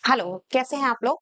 Hello, कैसे हैं आप लोग?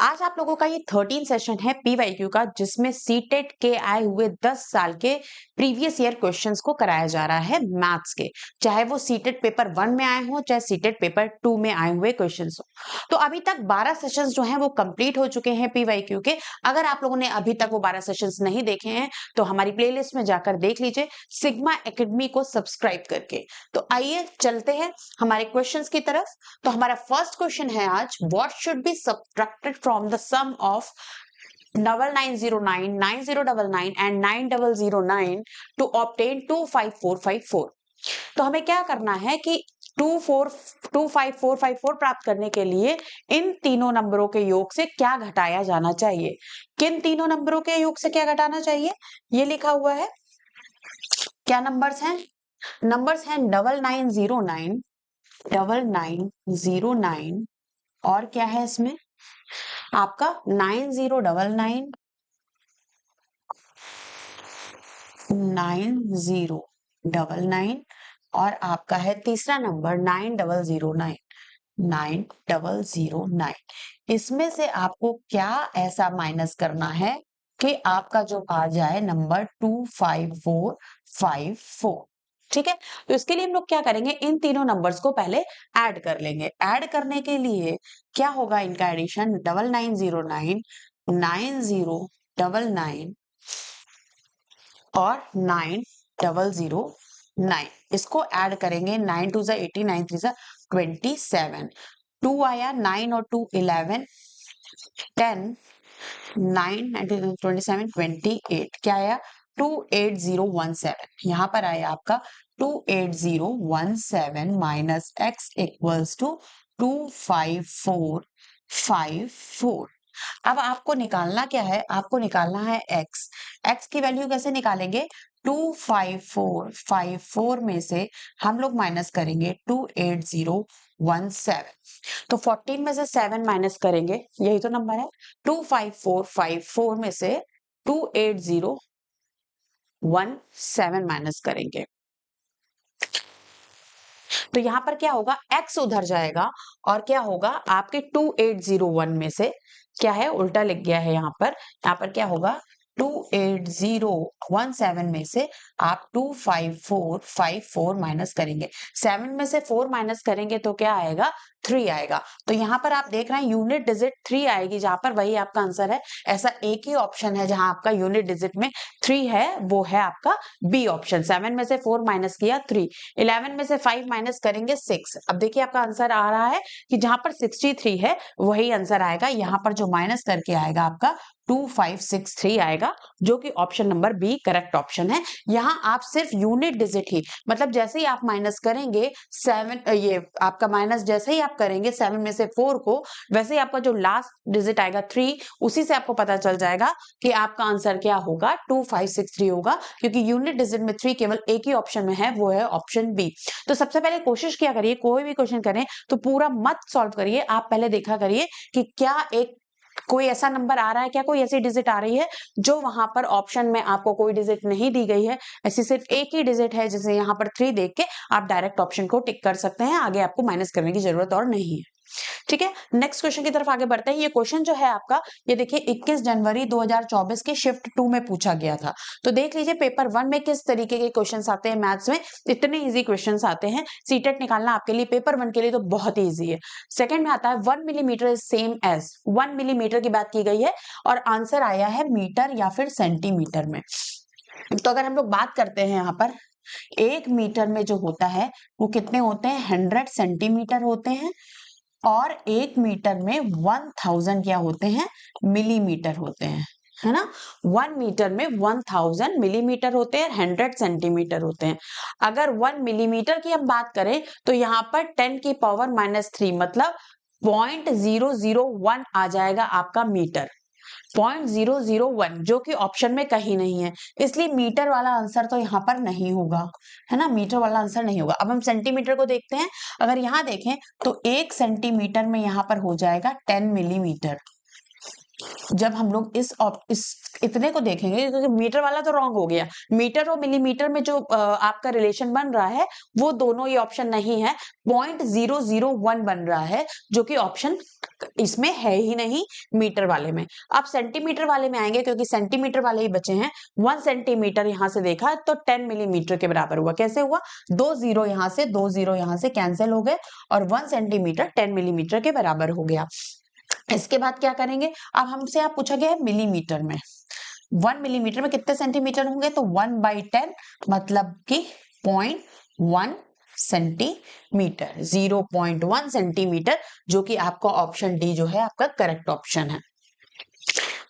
आज आप लोगों का ये 13 सेशन है पीवाईक्यू का, जिसमें सीटेट के आए हुए 10 साल के प्रीवियस ईयर क्वेश्चंस को कराया जा रहा है मैथ्स के। चाहे वो सीटेट पेपर 1 में आए हों, चाहे सीटेट पेपर 2 में आए हुए क्वेश्चंस हो। तो अभी तक 12 सेशंस जो हैं वो कंप्लीट हो चुके हैं पीवाईक्यू के। अगर आप लोगों ने अभी तक वो 12 सेशंस नहीं देखे हैं तो हमारी प्लेलिस्ट में जाकर देख लीजिए, सिग्मा एकेडमी को सब्सक्राइब करके। तो आइए चलते हैं हमारे क्वेश्चंस की तरफ। तो हमारा फर्स्ट क्वेश्चन है आज, what should be subtracted from the sum of 9909, 9099 and 9009 to obtain 25454। तो हमें क्या करना है कि 25454 प्राप्त करने के लिए इन तीनों नंबरों के योग से क्या घटाया जाना चाहिए। किन तीनों नंबरों के योग से क्या घटाना चाहिए, ये लिखा हुआ है। क्या नंबर्स हैं? नंबर्स हैं 9909, 9909, और क्या है इसमें आपका 9099, 9099, और आपका है तीसरा नंबर 9009, 9009। इसमें से आपको क्या ऐसा माइनस करना है कि आपका जो आ जाए नंबर 25454। ठीक है, तो इसके लिए हम लोग क्या करेंगे, इन तीनों नंबर्स को पहले ऐड कर लेंगे। ऐड करने के लिए क्या होगा, इनका एडिशन 9909, 9099 और 9009। इसको ऐड करेंगे, 9 2 जा 80, 9 3 जा 27, 2 आया, 9 और 2 11, 10, 9 27 28, क्या आया 28017। यहाँ पर आया आपका 28017 माइनस x इक्वल्स टू 25454। अब आपको निकालना क्या है, आपको निकालना है x। x की वैल्यू कैसे निकालेंगे, 25454 में से हम लोग माइनस करेंगे 28017। तो 14 में से 7 माइनस करेंगे, यही तो नंबर है। 25454 में से 28017 माइनस करेंगे तो यहां पर क्या होगा, x उधर जाएगा और क्या होगा, आपके 2801 में से क्या है, उल्टा लिख गया है यहाँ पर क्या होगा, 28017 में से आप 25454 माइनस करेंगे। 7 में से 4 माइनस करेंगे तो क्या आएगा, 3 आएगा। तो यहाँ पर आप देख रहे हैं यूनिट डिजिट 3 आएगी, जहां पर वही आपका आंसर है। ऐसा एक ही ऑप्शन है जहां आपका यूनिट डिजिट में 3 है, वो है आपका बी ऑप्शन। 7 में से 4 माइनस किया 3, 11 में से 5 माइनस करेंगे 6। अब देखिए आपका आंसर आ रहा है कि जहां पर 63 है वही आंसर आएगा। यहाँ पर जो माइनस करके आएगा आपका 2563 आएगा, जो कि option number B correct option है। यहाँ आप सिर्फ यूनिट डिजिट ही, मतलब जैसे ही आप माइनस करेंगे 7, ये आपका माइनस जैसे ही आप करेंगे 7 में से 4 को, वैसे ही आपका जो लास्ट डिजिट आएगा 3, उसी से आपको पता चल जाएगा कि आपका आंसर क्या होगा, 2563 होगा, क्योंकि यूनिट डिजिट में 3 केवल एक ही ऑप्शन में है, वो है ऑप्शन बी। तो सबसे पहले कोशिश क्या करिए, कोई भी क्वेश्चन करें तो पूरा मत सॉल्व करिए, आप पहले देखा करिए कि क्या एक कोई ऐसा नंबर आ रहा है, क्या कोई ऐसी डिजिट आ रही है जो वहां पर ऑप्शन में आपको कोई डिजिट नहीं दी गई है। ऐसी सिर्फ एक ही डिजिट है, जैसे यहाँ पर 3 देख के आप डायरेक्ट ऑप्शन को टिक कर सकते हैं, आगे आपको माइनस करने की जरूरत और नहीं है। ठीक है, नेक्स्ट क्वेश्चन की तरफ आगे बढ़ते हैं। ये क्वेश्चन जो है आपका, ये देखिए 21 जनवरी 2024 के शिफ्ट 2 में पूछा गया था। तो देख लीजिए पेपर 1 में किस तरीके के क्वेश्चंस आते हैं मैथ्स में, इतने इजी क्वेश्चंस आते हैं। सीटेट निकालना आपके लिए पेपर 1 के लिए तो बहुत ही इजी है। सेकंड में आता है 1 millimetre is same as, 1 millimetre की बात की गई है और आंसर आया है मीटर या फिर सेंटीमीटर में। तो अगर हम लोग बात करते हैं यहाँ पर, 1 मीटर में जो होता है वो कितने होते हैं, 100 सेंटीमीटर होते हैं, और 1 मीटर में 1000 क्या होते हैं, मिलीमीटर होते हैं, है ना। 1 मीटर में 1000 मिलीमीटर होते हैं, 100 सेंटीमीटर होते हैं। अगर 1 मिलीमीटर की हम बात करें तो यहाँ पर 10 की पावर -3, मतलब 0.001 आ जाएगा आपका मीटर, 0.001, जो कि ऑप्शन में कहीं नहीं है, इसलिए मीटर वाला आंसर तो यहाँ पर नहीं होगा, है ना, मीटर वाला आंसर नहीं होगा। अब हम सेंटीमीटर को देखते हैं। अगर यहाँ देखें तो 1 सेंटीमीटर में यहाँ पर हो जाएगा 10 मिलीमीटर, जब हम लोग इस इतने को देखेंगे, क्योंकि मीटर वाला तो रॉन्ग हो गया, मीटर और मिलीमीटर में जो आपका रिलेशन बन रहा है वो दोनों ये ऑप्शन नहीं है, 0.001 बन रहा है, जो कि ऑप्शन इसमें है ही नहीं मीटर वाले में। अब सेंटीमीटर वाले में आएंगे, क्योंकि सेंटीमीटर वाले ही बचे हैं। 1 सेंटीमीटर यहां से देखा तो 10 मिलीमीटर के बराबर हुआ। कैसे हुआ? 2 जीरो यहां से, 2 जीरो यहां से कैंसिल हो गए और 1 सेंटीमीटर 10 मिलीमीटर के बराबर हो गया। इसके बाद क्या करेंगे? अब हमसे आप पूछा गया है मिलीमीटर में, 1 मिलीमीटर में कितने सेंटीमीटर होंगे? तो 1/10 मतलब कि 0.1 सेंटीमीटर, 0.1 सेंटीमीटर, जो कि आपका ऑप्शन डी जो है आपका करेक्ट ऑप्शन है।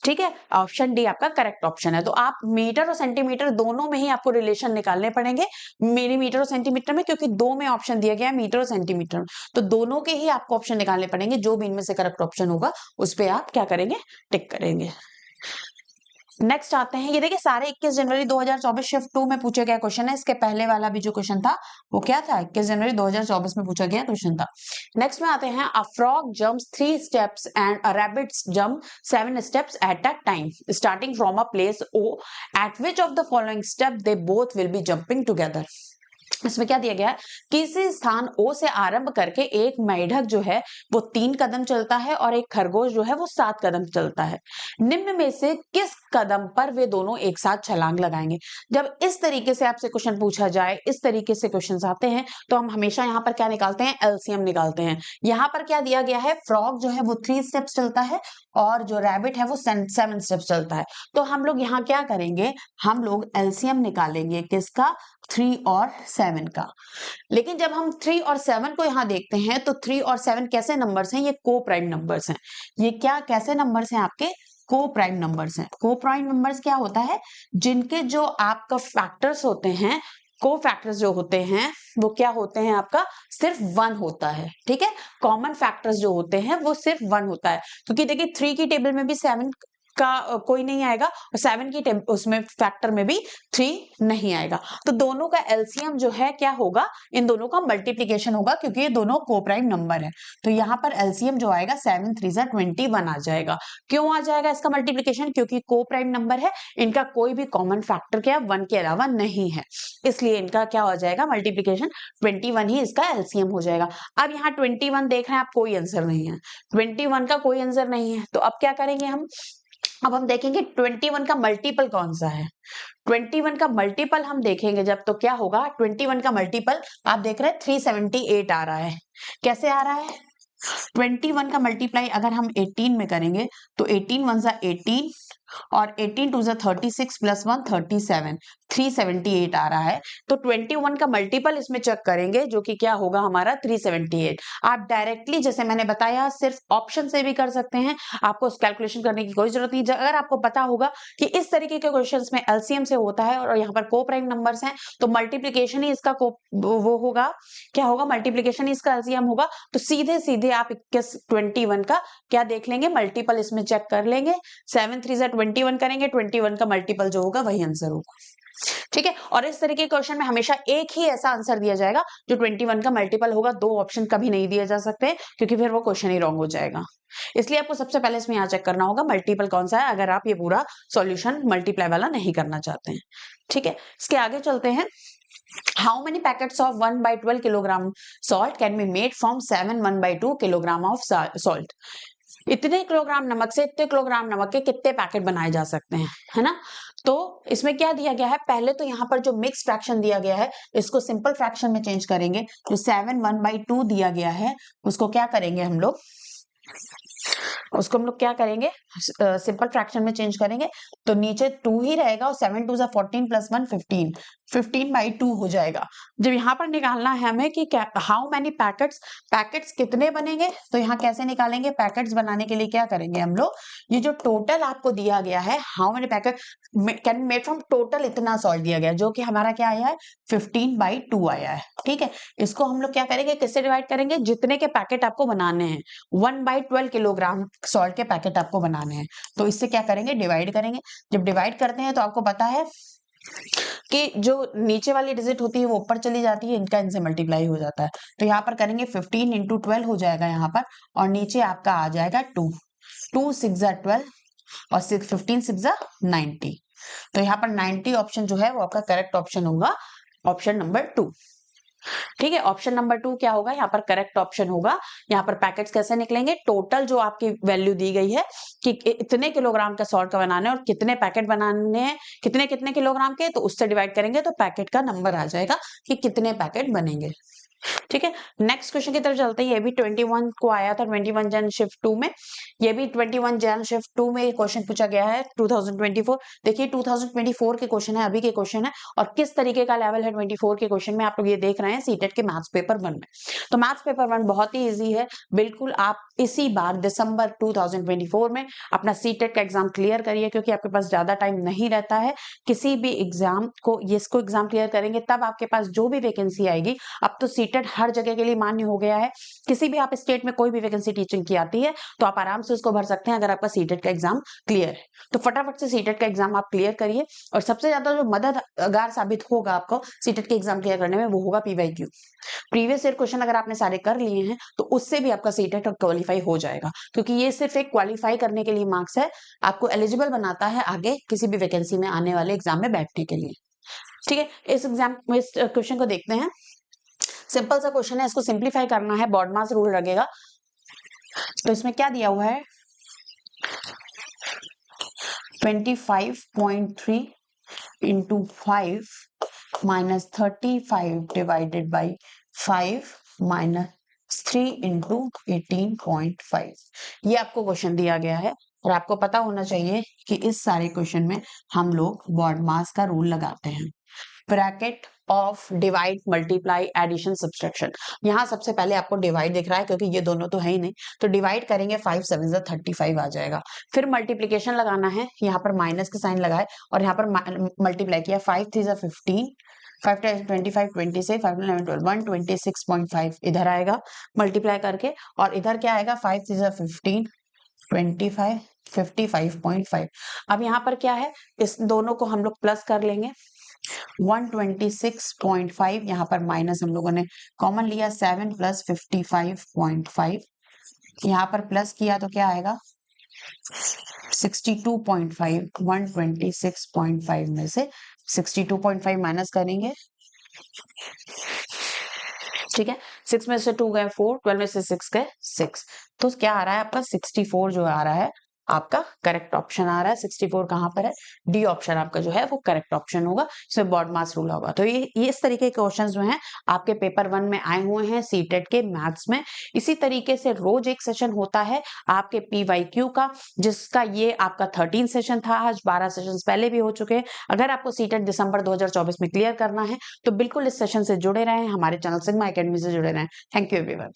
ठीक है, ऑप्शन डी आपका करेक्ट ऑप्शन है। तो आप मीटर और सेंटीमीटर दोनों में ही आपको रिलेशन निकालने पड़ेंगे, मिलीमीटर और सेंटीमीटर में, क्योंकि दो में ऑप्शन दिया गया है मीटर और सेंटीमीटर में, तो दोनों के ही आपको ऑप्शन निकालने पड़ेंगे। जो भी इनमें से करेक्ट ऑप्शन होगा उस पर आप क्या करेंगे? टिक करेंगे। नेक्स्ट आते हैं, ये देखिए सारे 21 जनवरी 2024 शिफ्ट 2 में पूछे गए क्वेश्चन है। इसके पहले वाला भी जो क्वेश्चन था वो क्या था? 21 जनवरी 2024 में पूछा गया क्वेश्चन था। नेक्स्ट में आते हैं, a frog jumps 3 steps and a rabbit jump 7 steps at a time starting from a place O, at which of the following step they both will be jumping together. इसमें क्या दिया गया है? किसी स्थान ओ से आरंभ करके एक मेढक जो है वो 3 कदम चलता है और एक खरगोश जो है वो 7 कदम चलता है। निम्न में से किस कदम पर वे दोनों एक साथ छलांग लगाएंगे? जब इस तरीके से आपसे क्वेश्चन पूछा जाए, इस तरीके से क्वेश्चन आते हैं, तो हम हमेशा यहाँ पर क्या निकालते हैं? एलसीएम निकालते हैं। यहाँ पर क्या दिया गया है? फ्रॉग जो है वो 3 स्टेप्स चलता है और जो रैबिट है वो 7 स्टेप्स चलता है। तो हम लोग यहाँ क्या करेंगे? हम लोग एलसीएम निकालेंगे किसका? 3 और 7 का। लेकिन जब हम 3 और 7 को यहां देखते हैं तो 3 और 7 कैसे नंबर्स हैं? ये को प्राइम नंबर्स हैं। ये क्या कैसे नंबर्स हैं? आपके को प्राइम नंबर्स हैं। को प्राइम नंबर्स क्या होता है? जिनके जो आपका फैक्टर्स होते हैं, को फैक्टर्स जो होते हैं वो क्या होते हैं? आपका सिर्फ 1 होता है। ठीक है, कॉमन फैक्टर्स जो होते हैं वो सिर्फ 1 होता है, क्योंकि देखिए 3 की टेबल में भी 7 का कोई नहीं आएगा और 7 की उसमें फैक्टर में भी 3 नहीं आएगा। तो दोनों का एलसीएम जो है क्या होगा? इन दोनों का मल्टीप्लीकेशन होगा, क्योंकि ये दोनों को प्राइम नंबर है। तो यहाँ पर एलसीएम जो आएगा 7 3 जा 21 आ जाएगा। क्यों आ जाएगा इसका मल्टीप्लीकेशन? क्योंकि को प्राइम नंबर है, इनका कोई भी कॉमन फैक्टर क्या 1 के अलावा नहीं है, इसलिए इनका क्या हो जाएगा? मल्टीप्लीकेशन 21 ही इसका एलसीएम हो जाएगा। अब यहाँ 21 देख रहे हैं आप, कोई आंसर नहीं है, 21 का कोई आंसर नहीं है। तो अब क्या करेंगे हम? अब हम देखेंगे 21 का मल्टीपल कौन सा है। 21 का मल्टीपल हम देखेंगे जब, तो क्या होगा? 21 का मल्टीपल आप देख रहे हैं 378 आ रहा है। कैसे आ रहा है? 21 का मल्टीप्लाई अगर हम 18 में करेंगे तो 18 1 जा 18 और 18 2 जा 36 प्लस 1 37, 378 आ रहा है। तो 21 का मल्टीपल इसमें चेक करेंगे, जो कि क्या होगा हमारा? 378। आप डायरेक्टली जैसे मैंने बताया सिर्फ ऑप्शन से भी कर सकते हैं, आपको कैलकुलेशन करने की कोई जरूरत नहीं। अगर आपको पता होगा कि इस तरीके के क्वेश्चंस में एलसीएम से होता है और यहाँ पर को प्राइम नंबर्स हैं, तो मल्टीप्लीकेशन ही इसका वो होगा, क्या होगा? मल्टीप्लीकेशन ही इसका एलसीएम होगा। तो सीधे सीधे आप 21 का क्या देख लेंगे? मल्टीपल इसमें चेक कर लेंगे। 7 3 जा 21 करेंगे, 21 का मल्टीपल जो होगा वही आंसर होगा। ठीक है, और इस तरीके के क्वेश्चन में हमेशा एक ही ऐसा आंसर दिया जाएगा जो 21 का मल्टीपल होगा। 2 ऑप्शन कभी नहीं दिए जा सकते, क्योंकि फिर वो क्वेश्चन ही रॉन्ग हो जाएगा। इसलिए आपको सबसे पहले इसमें यहाँ चेक करना होगा मल्टीपल कौन सा है, अगर आप ये पूरा सॉल्यूशन मल्टीप्लाई वाला नहीं करना चाहते हैं। ठीक है, इसके आगे चलते हैं। How many packets of 1/12 kilogram salt can be made from 7 1/2 kilogram of salt? इतने किलोग्राम नमक से इतने किलोग्राम नमक के कितने पैकेट बनाए जा सकते हैं, है ना? तो इसमें क्या दिया गया है? पहले तो यहाँ पर जो मिक्स फ्रैक्शन दिया गया है इसको सिंपल फ्रैक्शन में चेंज करेंगे। जो 7 1/2 दिया गया है उसको क्या करेंगे हम लोग? उसको हम लोग क्या करेंगे? सिंपल फ्रैक्शन में चेंज करेंगे, तो नीचे 2 ही रहेगा और 7 2 14 प्लस 1 15, 15/2 हो जाएगा। जब यहाँ पर निकालना है हमें कि हाउ मेनी पैकेट्स कितने बनेंगे, तो यहाँ कैसे निकालेंगे? पैकेट्स बनाने के लिए क्या करेंगे हम लोग? ये जो टोटल आपको दिया गया है, how many packet can be made from, total इतना सॉल्ट दिया गया जो कि हमारा क्या आया है? 15/2 आया है। ठीक है, इसको हम लोग क्या करेंगे? किससे डिवाइड करेंगे? जितने के पैकेट आपको बनाने हैं, 1/12 किलोग्राम सॉल्ट के पैकेट आपको बनाने हैं, तो इससे क्या करेंगे? डिवाइड करेंगे। जब डिवाइड करते हैं तो आपको पता है कि जो नीचे वाली डिजिट होती है वो ऊपर चली जाती है, इनका इनसे मल्टीप्लाई हो जाता है। तो यहाँ पर करेंगे 15 × 12 हो जाएगा यहाँ पर, और नीचे आपका आ जाएगा 2 2 6 12 और 15 6 90। तो यहाँ पर 90 ऑप्शन जो है वो आपका करेक्ट ऑप्शन होगा, ऑप्शन नंबर 2। ठीक है, ऑप्शन नंबर 2 क्या होगा, यहाँ पर करेक्ट ऑप्शन होगा। यहाँ पर पैकेट्स कैसे निकलेंगे, टोटल जो आपकी वैल्यू दी गई है कि इतने किलोग्राम का सॉल्ट का बनाना है और कितने पैकेट बनाने हैं, कितने कितने किलोग्राम के, तो उससे डिवाइड करेंगे तो पैकेट का नंबर आ जाएगा कि कितने पैकेट बनेंगे। ठीक है, नेक्स्ट क्वेश्चन की तरफ चलते हैं। ये भी 21 को आया था 21 जन शिफ्ट 2 में। ये भी 21 जन शिफ्ट 2 में क्वेश्चन पूछा गया है 2024। देखिए 2024 के क्वेश्चन है, अभी के क्वेश्चन है, और किस तरीके का लेवल है 24 के क्वेश्चन में आप लोग ये देख रहे हैं सीटेट के मैथ्स पेपर 1 में। तो मैथ्स पेपर 1 बहुत ही ईजी है, बिल्कुल आप इसी बार दिसंबर 2024 में अपना सीटेट का एग्जाम क्लियर करिए, क्योंकि आपके पास ज्यादा टाइम नहीं रहता है किसी भी एग्जाम को। इसको एग्जाम क्लियर करेंगे तब आपके पास जो भी वैकेंसी आएगी, अब तो सीटेट हर जगह के लिए मान्य हो गया है, किसी भी आप स्टेट में कोई भी वैकेंसी टीचिंग की आती है तो आप आराम से उसको भर सकते हैं अगर आपका सीटेट का एग्जाम क्लियर है। तो फटाफट से सीटेट का एग्जाम आप क्लियर करिए, और सबसे ज्यादा जो मददगार साबित होगा आपको सीटेट के एग्जाम क्लियर करने में वो होगा पीवाईक्यू। प्रीवियस ईयर क्वेश्चन अगर आपने सारे कर लिए हैं तो उससे भी आपका सीटेट क्वालिफाई हो जाएगा, क्योंकि ये सिर्फ एक क्वालिफाई करने के लिए मार्क्स है, आपको एलिजिबल बनाता है आगे किसी भी वैकेंसी में आने वाले एग्जाम में बैठने के लिए। ठीक है, इस क्वेश्चन को देखते हैं। सिंपल सा क्वेश्चन है, इसको सिंप्लीफाई करना है, बॉडमास रूल लगेगा। तो इसमें क्या दिया हुआ है, 25.3 into 5 minus 35 divided by 5 minus 3 into 18.5। ये आपको क्वेश्चन दिया गया है, और आपको पता होना चाहिए कि इस सारे क्वेश्चन में हम लोग बॉडमास का रूल लगाते हैं। Bracket of divide multiply addition subtraction. यहाँ सबसे पहले आपको डिवाइड दिख रहा है, क्योंकि ये दोनों तो है ही नहीं, तो डिवाइड करेंगे 5 7 35 आ जाएगा। फिर मल्टीप्लीकेशन लगाना है, यहाँ पर माइनस के साइन लगाए और यहाँ पर मल्टीप्लाई किया, 5 3 15, 5 25 26, 5 11 12 126.5 इधर आएगा मल्टीप्लाई करके, और इधर क्या आएगा 5 3 15 25 55.5। अब यहाँ पर क्या है, इस दोनों को हम लोग प्लस कर लेंगे, 126.5, यहाँ पर माइनस हम लोगों ने कॉमन लिया, 7 प्लस 55.5, यहाँ पर प्लस किया तो क्या आएगा 62.5। 126.5 में से 62.5 माइनस करेंगे, ठीक है, 6 में से 2 गए 4, 12 में से 6 गए 6, तो क्या आ रहा है आपका 64 जो आ रहा है, आपका करेक्ट ऑप्शन आ रहा है। 64 कहां पर है, डी ऑप्शन आपका जो है वो करेक्ट ऑप्शन होगा, इसमें बॉडमास रूल होगा। तो ये इस तरीके के क्वेश्चन जो हैं आपके पेपर 1 में आए हुए हैं सीटेट के मैथ्स में। इसी तरीके से रोज एक सेशन होता है आपके पीवाईक्यू का, जिसका ये आपका 13 सेशन था, आज 12 सेशन पहले भी हो चुके हैं। अगर आपको सीटेट दिसंबर 2024 में क्लियर करना है तो बिल्कुल इस सेशन से जुड़े रहें, हमारे चैनल सिग्मा एकेडमी से जुड़े रहें। Thank you everyone.